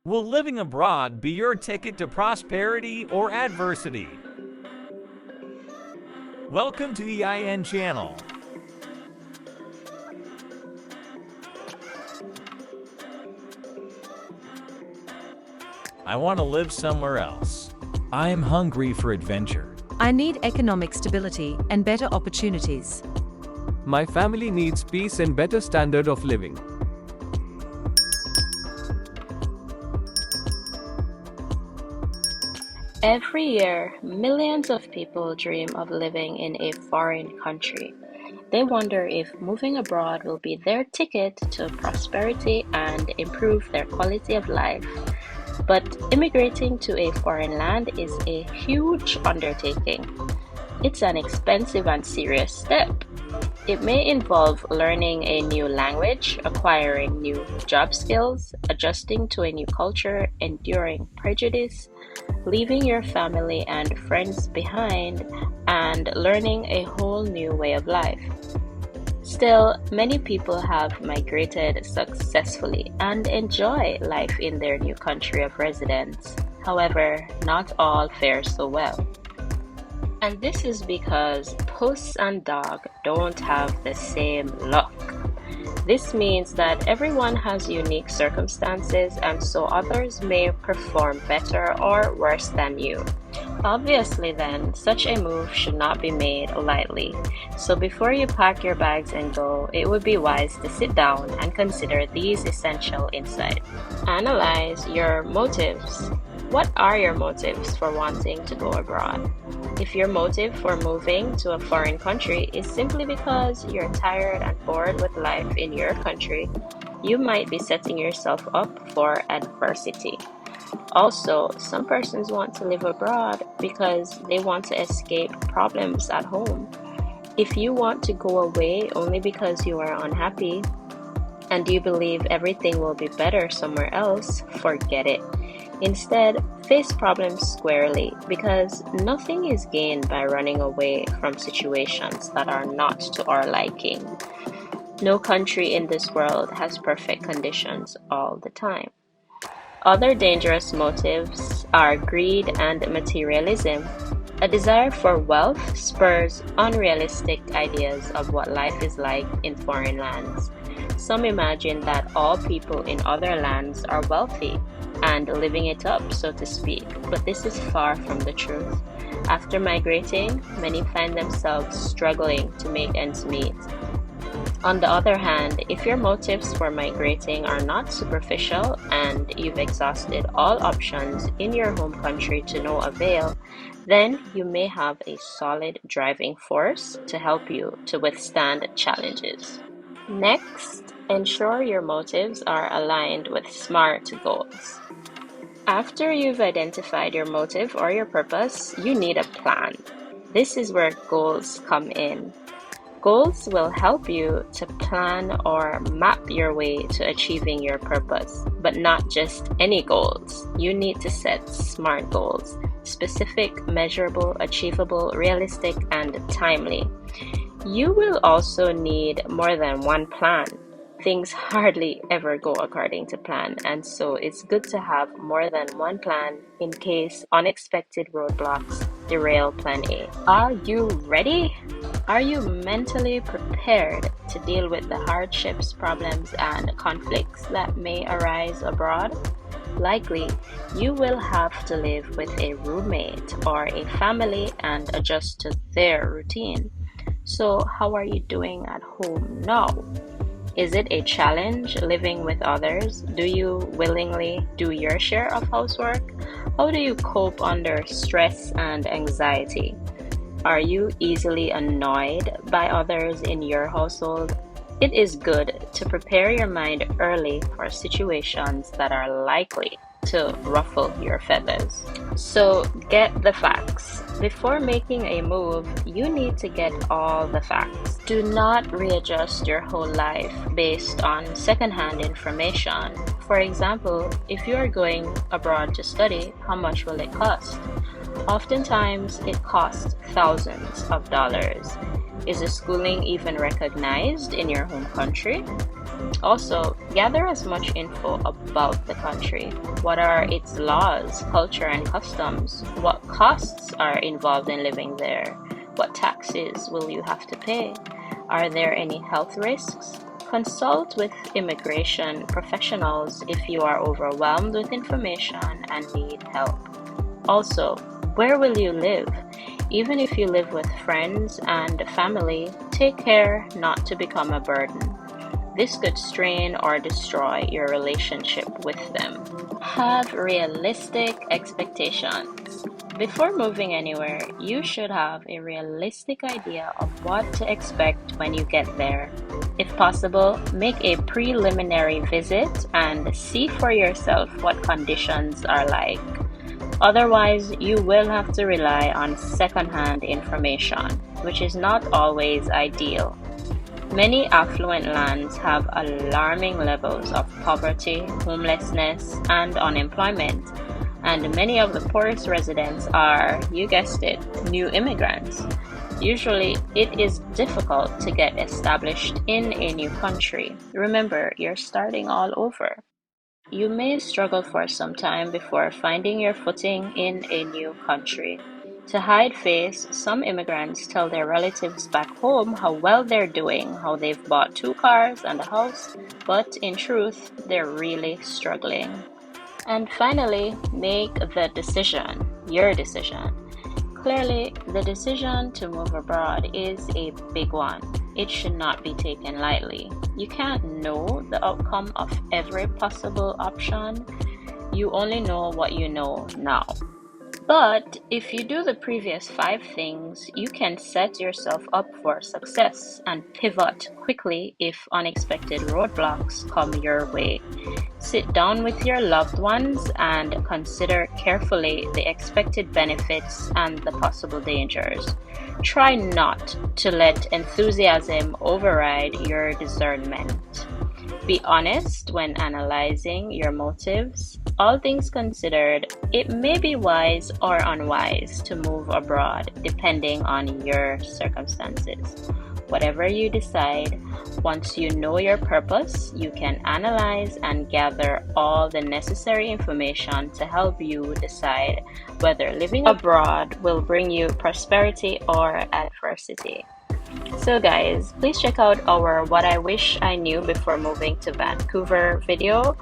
Will living abroad be your ticket to prosperity or adversity? Welcome to the EIN channel. I want to live somewhere else. I am hungry for adventure. I need economic stability and better opportunities. My family needs peace and better standard of living. Every year, millions of people dream of living in a foreign country. They wonder if moving abroad will be their ticket to prosperity and improve their quality of life. But immigrating to a foreign land is a huge undertaking. It's an expensive and serious step. It may involve learning a new language, acquiring new job skills, adjusting to a new culture, enduring prejudice, leaving your family and friends behind, and learning a whole new way of life. Still, many people have migrated successfully and enjoy life in their new country of residence. However, not all fare so well. And this is because puss and dog don't have the same luck. This means that everyone has unique circumstances, and so others may perform better or worse than you. Obviously then, such a move should not be made lightly. So before you pack your bags and go, it would be wise to sit down and consider these essential insights. Analyze your motives. What are your motives for wanting to go abroad? If your motive for moving to a foreign country is simply because you're tired and bored with life in your country, you might be setting yourself up for adversity. Also, some persons want to live abroad because they want to escape problems at home. If you want to go away only because you are unhappy and you believe everything will be better somewhere else, forget it. Instead, face problems squarely, because nothing is gained by running away from situations that are not to our liking. No country in this world has perfect conditions all the time. Other dangerous motives are greed and materialism. A desire for wealth spurs unrealistic ideas of what life is like in foreign lands. Some imagine that all people in other lands are wealthy and living it up, so to speak, but this is far from the truth. After migrating, many find themselves struggling to make ends meet. On the other hand, if your motives for migrating are not superficial and you've exhausted all options in your home country to no avail, then you may have a solid driving force to help you to withstand challenges. Next, ensure your motives are aligned with SMART goals. After you've identified your motive or your purpose, you need a plan. This is where goals come in. Goals will help you to plan or map your way to achieving your purpose, but not just any goals. You need to set SMART goals: specific, measurable, achievable, realistic, and timely. You will also need more than one plan. Things hardly ever go according to plan, and so it's good to have more than one plan in case unexpected roadblocks derail plan A. Are you ready? Are you mentally prepared to deal with the hardships, problems, and conflicts that may arise abroad? Likely, you will have to live with a roommate or a family and adjust to their routine. So, how are you doing at home now? Is it a challenge living with others? Do you willingly do your share of housework? How do you cope under stress and anxiety? Are you easily annoyed by others in your household? It is good to prepare your mind early for situations that are likely to ruffle your feathers. So get the facts. Before making a move, you need to get all the facts. Do not readjust your whole life based on secondhand information. For example, if you are going abroad to study, how much will it cost? Oftentimes, it costs thousands of dollars. Is the schooling even recognized in your home country? Also, gather as much info about the country. What are its laws, culture, and customs? What costs are involved in living there? What taxes will you have to pay? Are there any health risks? Consult with immigration professionals if you are overwhelmed with information and need help. Also, where will you live? Even if you live with friends and family, take care not to become a burden. This could strain or destroy your relationship with them. Have realistic expectations. Before moving anywhere, you should have a realistic idea of what to expect when you get there. If possible, make a preliminary visit and see for yourself what conditions are like. Otherwise, you will have to rely on second-hand information, which is not always ideal. Many affluent lands have alarming levels of poverty, homelessness, and unemployment, and many of the poorest residents are, you guessed it, new immigrants. Usually, it is difficult to get established in a new country. Remember, you're starting all over. You may struggle for some time before finding your footing in a new country. To hide face, some immigrants tell their relatives back home how well they're doing, how they've bought 2 cars and a house, but in truth, they're really struggling. And finally, make the decision, your decision. Clearly, the decision to move abroad is a big one. It should not be taken lightly. You can't know the outcome of every possible option. You only know what you know now. But if you do the previous 5 things, you can set yourself up for success and pivot quickly if unexpected roadblocks come your way. Sit down with your loved ones and consider carefully the expected benefits and the possible dangers. Try not to let enthusiasm override your discernment. Be honest when analyzing your motives. All things considered, it may be wise or unwise to move abroad depending on your circumstances. Whatever you decide, once you know your purpose, you can analyze and gather all the necessary information to help you decide whether living abroad will bring you prosperity or adversity. So guys, please check out our What I Wish I Knew Before Moving to Vancouver video.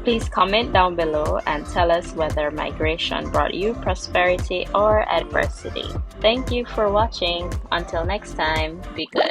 Please comment down below and tell us whether migration brought you prosperity or adversity. Thank you for watching. Until next time, be good.